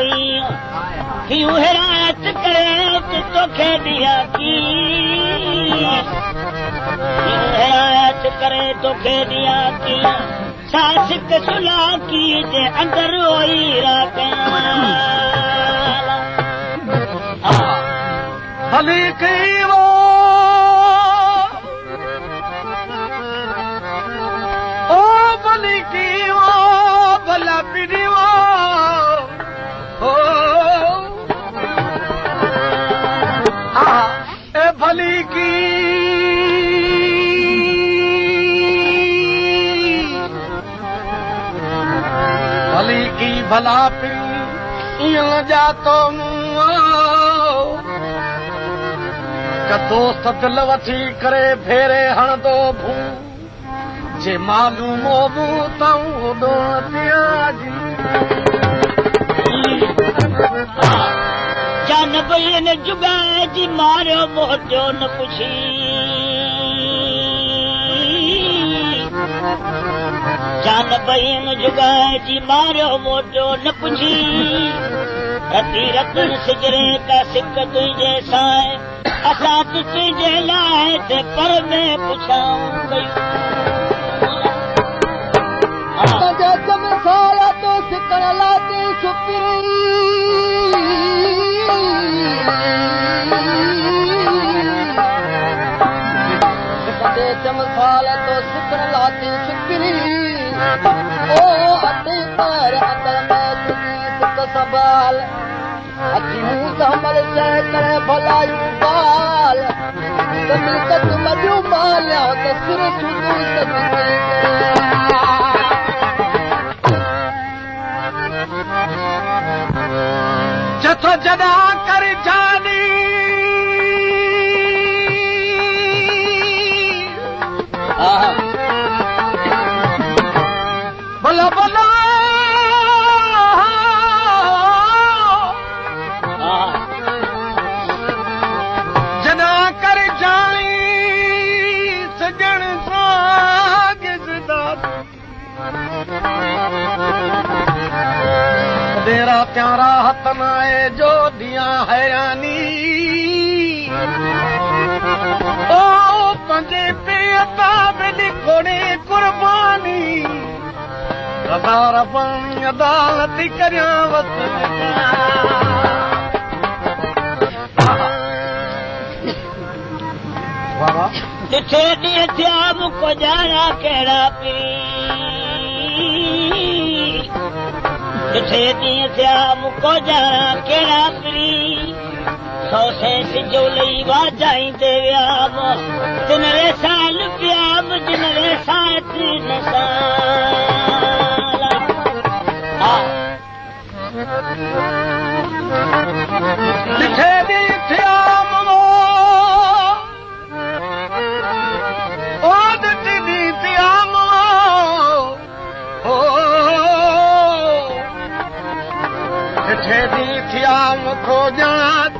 रोई क्यों हिरायत करे तो खे दिया की हिरायत करे तो खे दिया की सास के सुला की जे अंदर रोई भली की वो ओ भली की वो भला पीड़ी वो ओ ए भली की भला पी जा तो दोस्त दिल वठी करे फेरे हण दो भू जे मालूम हो ताऊं जान बई न जुगाए जी मारियो मोटियो न पुछी जान बई न जुगाए जी मारियो मोटियो न पुछी रती रतन सिजरे का सिक तुझे साए असां तुझे लाए ते पर में पुछाऊं जम सारा तो सिकण लाते सुपिरी जम सारा तो सिकण लाते सुपिरी ओ अते पर अदल में तुझी सिक संभाल अची मुंह संभल से करे भलायू बाल मिलकत मजू मालिया तो सिर छुटू जथो जदा कर जानी बोला बोला जदा कर जानी सजन साग तेरा प्यारा हथ नाए जो दिया हैरानी ओ पंजे पिता बिली कोने कुर्बानी रदा रबानी अदालत करिया वत जिथे ॾींहं थिया मुको जाना कहिड़ा पी जिथे ॾींहं थिया मुको जाना कहिड़ा पी सौ से सिजो लई वाजाईंदे वियाम जिनरे साल पियाम जिनरे साथ न जिथे ॾींहं थिया खोजा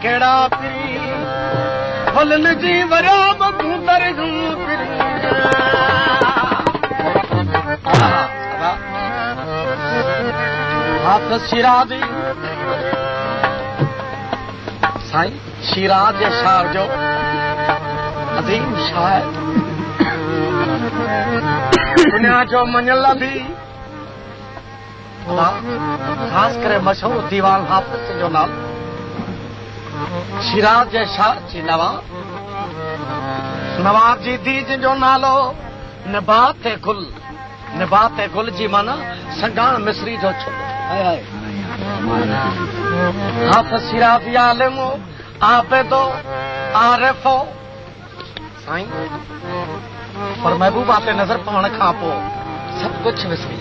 केड़ा पी फलन जी वराब कूतर हाथ शिराजी साईं शिराज शार जो अजीम शायर दुनिया जो मञल भी खास करे मशहूर दीवान हाफ़िज़ जो नाम शिराज शाह जी नवाब जी दी जो नालो निबात गुल जी माना संगान मिस्री जो छो हाफ़िज़ शिराज़ी आलिम आबिदो आरिफ़ो साईं पर महबूबा ते नज़र पवण खां पोइ सभु कुझु विसरी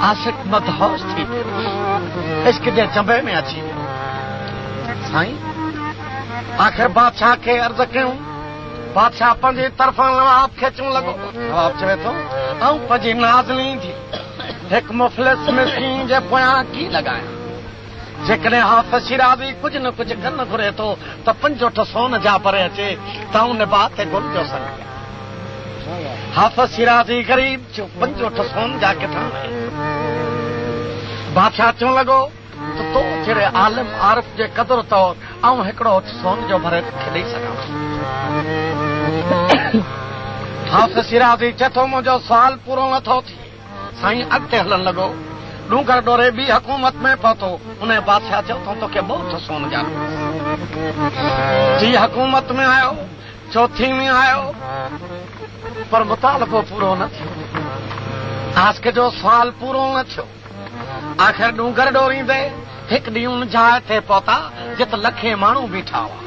आशिक मदहोश थी इश्क जे जंबे में अची साईं आखिर बादशाह के अर्ज कयूं बादशाह पंहिंजी तरफ़ां नवाब खे चूं लॻो नवाब चवे थो ऐं पंहिंजी नाज़नी थी हिकु मुफ़लिस मिस्कीन जे पोयां की लॻायां जेकॾहिं हाफ़िज़ शिराज़ी कुझु न कुझु कन घुरे थो त 5 सोन जा परे अचे त उन बात गुल जो संग हाफ़िज़ शिराज़ी गरीब जो 5 सोन जा किथां बादशाह चूं लॻो तो जहिड़े आलिम आरिफ जे क़दुरु तौर ऐं हिकिड़ो सोन जो भरे ॾेई सघां। हाफ़िज़ शिराज़ी चए थो मुंहिंजो सुवाल पूरो नथो थिए। साईं अॻिते हलण लॻो। डूंगर डोरे ॿी हुकूमत में पहुतो। उन बादशाह चयो तोखे बहुत सोन ॼाणो। टी हुकूमत में आयो, चौथी में आयो, पर मुतालबो पूरो न थियो। आस्क जो सुवाल पूरो न थियो। आख़िर डूंगर डोरींदे हिकु ॾींहुं उन जाइ ते पहुता जिते लखे माण्हू बीठा हुआ।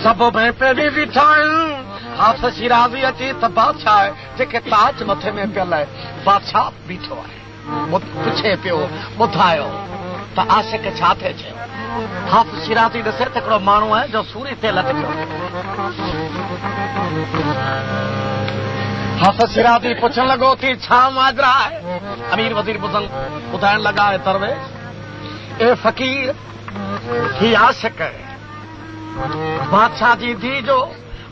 सभु भई पहिरीं बीठा आहिनि। हाफ़िज़ शिराज़ी अची त बादशाह आहे जेके ताज मथे में पियल आहे, बादशाह बीठो आहे। पुछे पियो ॿुधायो त आशिक़ छा थिए चयो। हाफ़िज़ शिराज़ी ॾिसे त हिकिड़ो माण्हू आहे जो सूरी ते लटकियो। हाफ़िज़ शिराज़ी पुछण लॻो थी छा माजरा आहे। अमीर वज़ीर ॿुधाइण लॻा आहे दरवेश ए फ़क़ीर ही आशिक़ आहे बादशाह जी धीउ जो।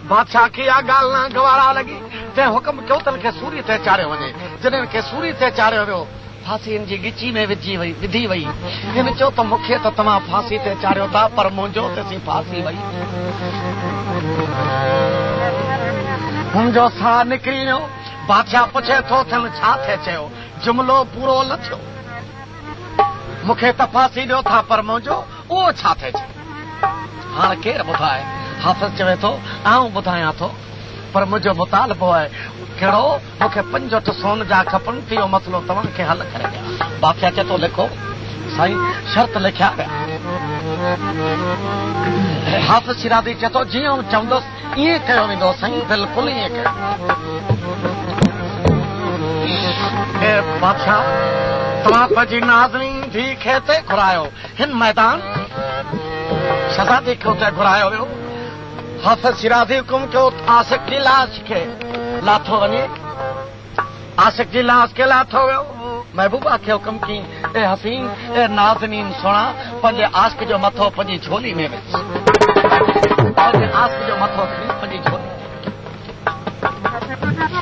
बादशाह खे इहा ॻाल्हि न गवारा लॻी। तंहिं हुकम कयो त हिनखे सूरी ते चाढ़ियो वञे। जॾहिं हिनखे सूरी ते चाढ़ियो वियो फांसी हिन जी गिची में विधी वई। हिन चयो त मूंखे त तव्हां फांसी ते चाढ़ियो था पर मुंहिंजो तेसी फांसी वई। मुंहिंजो साह निकिरी वियो। बादशाह पुछे थो थियनि छा थिए चयो। जुमिलो पूरो न थियो। मूंखे त फांसी ॾियो था पर मुंहिंजो उहो छा थिए चयो। हाणे केरु ॿुधाए। हाफ़िज़ चवे थो आऊं ॿुधायां थो पर मुंहिंजो मुतालबो आहे कहिड़ो मूंखे 5 सोन जा खपनि। इहो मसइलो तव्हांखे हल करे ॾियां। बादशाह चए थो लिखो। साईं शर्त लिखिया विया। हाफ़िज़ शिराज़ी चए थो जीअं चवंदुसि ईअं कयो वेंदो साईं। बिल्कुलु ईअं कयो। बादशाह तव्हां पंहिंजी नाज़नीन धीउ खे ते घुरायो। हिन मैदान शहज़ादी खे उते घुरायो वियो। हाफ़िज़ शिराज़ी हुकुम कयो आशिक़ जी लाश खे लाथो वञे। आशिक़ जी लाश खे लाथो वियो। महबूबा खे हुकुम की ए हसीन ए नाज़नीन सुणा पंहिंजे आशिक़ जो मथो पंहिंजी झोली में विझ। पंहिंजे आशिक़ जो मथो पंहिंजी झोली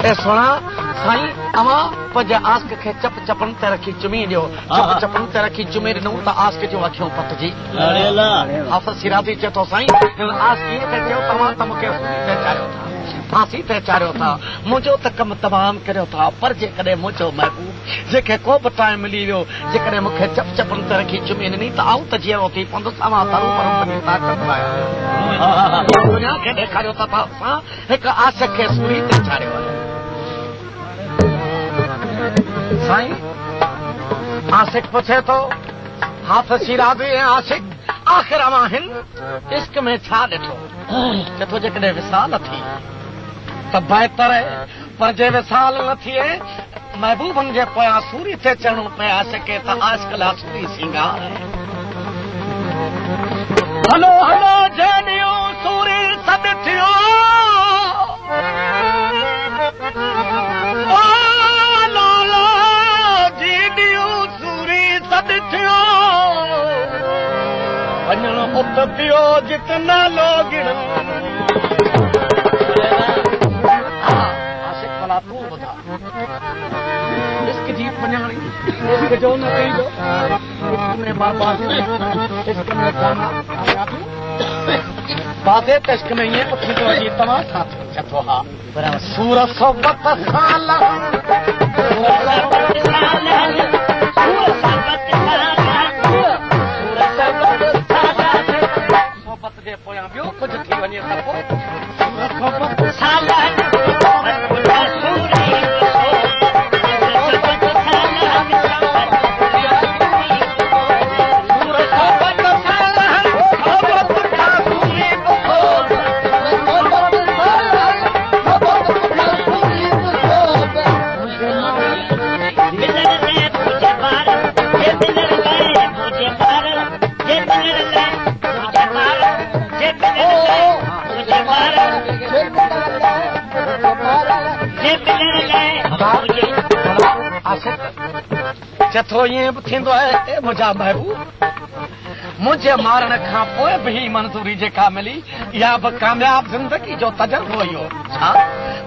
ए सुणा साईं अवां पंहिंजे आशिक़ खे चप चपन ते रखी चुमी ॾियो। चप चपन ते रखी चुमी ॾिनूं त आशिक़ जूं अखियूं पटिजी। हाफ़िज़ शिराज़ी चए थो साईं हिन आशिक़ ईअं ते चयो तव्हां त मूंखे फांसी ते चाढ़ियो था। मुंहिंजो त कमु तमामु करियो था पर जेकॾहिं मुंहिंजो महबूब जेके को बि टाइम मिली वियो जेकॾहिं मूंखे चप चपन ते रखी चुमी ॾिनी त आऊं त जीअरो थी पवंदुसि। अवां दुनिया खे ॾेखारियो था असां हिकु आशिक़ खे सूरी ते चाढ़ियो आहे। साईं आशिक़ पुछे थो हाफ़िज़ शिराज़ी ऐं आशिक़ आख़िर अवां हिन इश्क में छा ॾिठो। चए थो जेकॾहिं विसाल थी त बहितर आहे पर जे विसाल न थिए महबूबनि जे पोयां सूरी ते चढ़णो पए आशिक़ त आशिक़ लाइ सूरी सिंगार आहे। हलो हलो जॾहिं सूरी सॾु थियो वञण उत पियो जित नालो गिणन। आशिक़ भला तूं ॿुधा इश्क जी पञाणी इश्क जो नतीजो इश्क में बर्बादी इश्क में कामयाबी बाज़े त इश्क में ईअं बि थींदो आहे तव्हां छा चए थो। हा सूर सोबत साल पोयां ॿियो कुझु थी वञे त पोइ चथो ईअं बि थींदो आहे मुंहिंजा महबूब मुंहिंजे मारण खां पोइ बि ही मंज़ूरी जेका मिली इहा बि कामयाब ज़िंदगी जो तजुर्बो इहो छा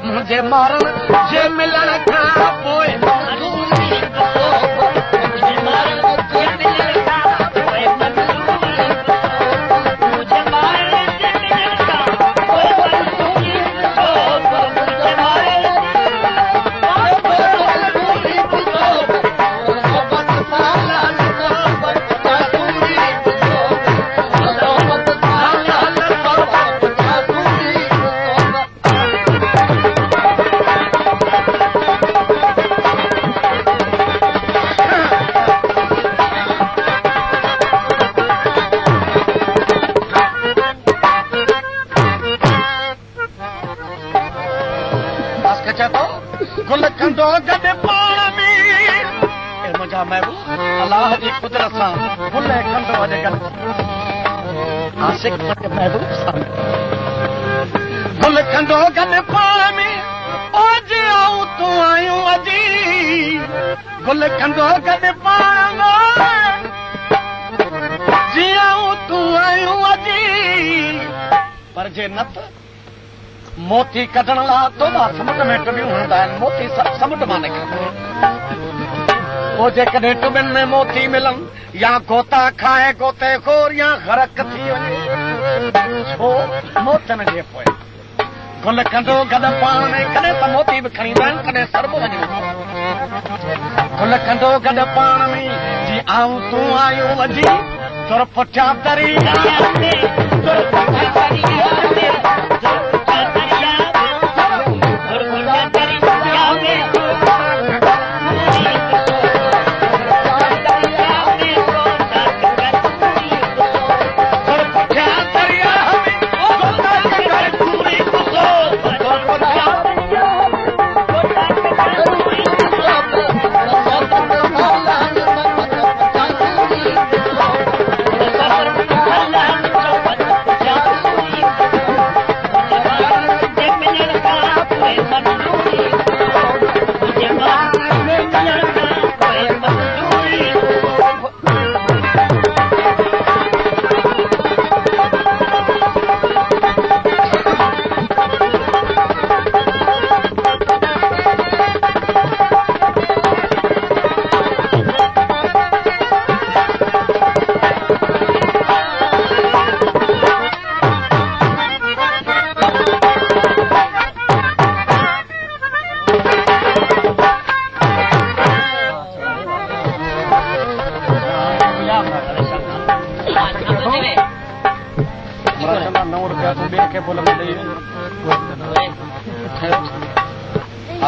मुंहिंजे मारण जे मिलण खां पोइ अल्लाह जी कुदरत सां गुल कंदो अॼु गॾु आशिक महबूब सां गुल कंदो गॾु पाण में ओ जे आऊं तूं आयूं अजी गुल कंदो गॾु पाण में जी आऊं तूं आयूं अजी पर जे न त मोती कढण लाइ तोबा समुंड में टुबियूं हूंदा आहिनि मोती समुंड मां निकिरंदा पोइ जेकॾहिं टुबियुनि में मोती मिलनि या गोता खाए गोते खोर या गरक थी वञे छो मोतनि जे पोइ गुल कंदो गॾु पाण में कॾहिं त मोती बि खणी ईंदा आहिनि कॾहिं सरब वञो गुल कंदो गॾु पाण में जी आऊं तूं आयूं अजी तुर पुठियां तरी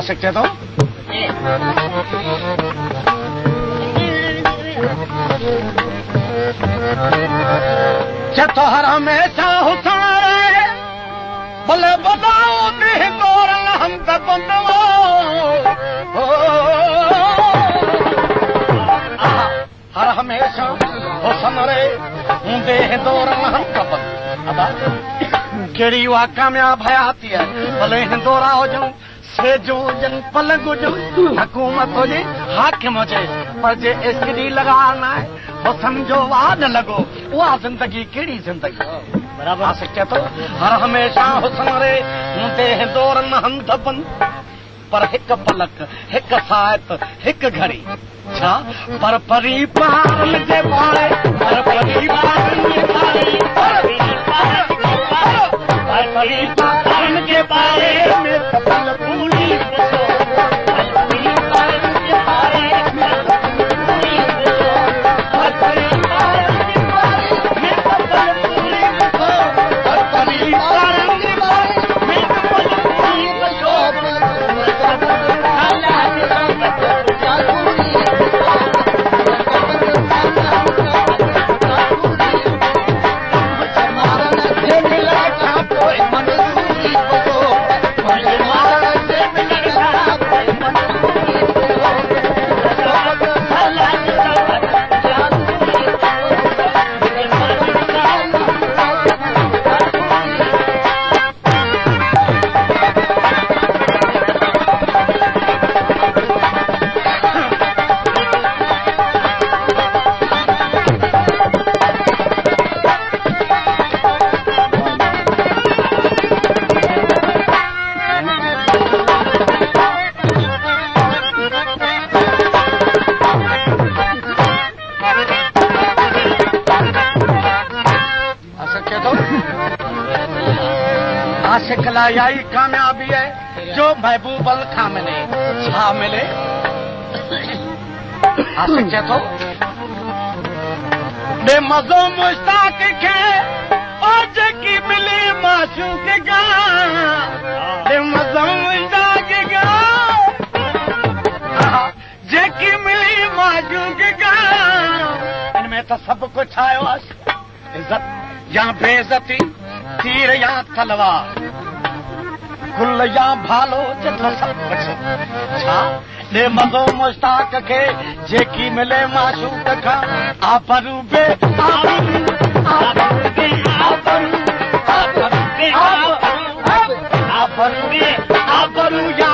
आशिक चए थो चतो हर हमेशा हुसण रहे भले बताओ देह तोरण हम त बंदवो हर हमेशा हुसण रहे देह तोरण हम त बंदवो कहिड़ी उहा कामयाब हयाती आहे भले हिंदोरा हुजूं सेजो हुजनि पलंग हुजनि हुकूमत हुजे हाकिम हुजे पर जे एसडी लॻाइण न आहे हुसन जो वाह न लॻो उहा ज़िंदगी कहिड़ी ज़िंदगी बराबरि आशिक चए थो हर हमेशा हुसन रे हूंदे हिंदोरनि हंध बंद पर हिकु पलक हिकु साहित हिकु घड़ी छा पर परी पारनि जे पारे पर परी पारनि जे पारे के बारे में सफल पूरी आशिक लाइ इहा ई कामयाबी आहे जो महबूब खां मिले छा मिले आशिक चए थो बे मज़ो मुश्ताक खे ओ जेकी मिली माशूक गा बे मज़ो मुश्ताक गा जेकी मिली माशूक गा इनमें त सभु कुझु आयो आहे इज़त या बेइज़ती तीर या तलवार गुल या भालो जेको सभु कुझु छा दे मज़ो मुश्ताक खे जेकी मिले माशूक खां आबरू बे आबरू या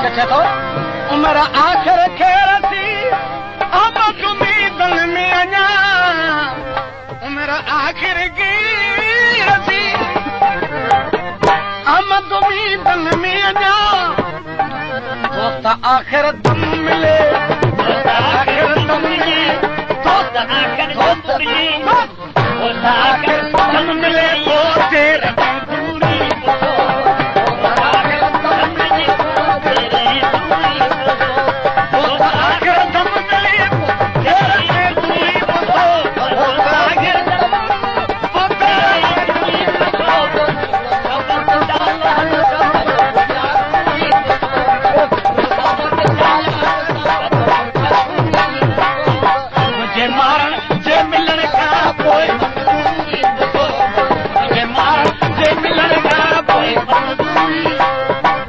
उमर आखिर खे रसी अब उम्मीदन में अञा उमर आखिर की रसी अमद उम्मीदन में अञा दोस्त आखिर दम मिले आखिर दम मिले दोस्त आखिर दोस्त मिले दोस्त आखिर दम मिले वो तेरे मारा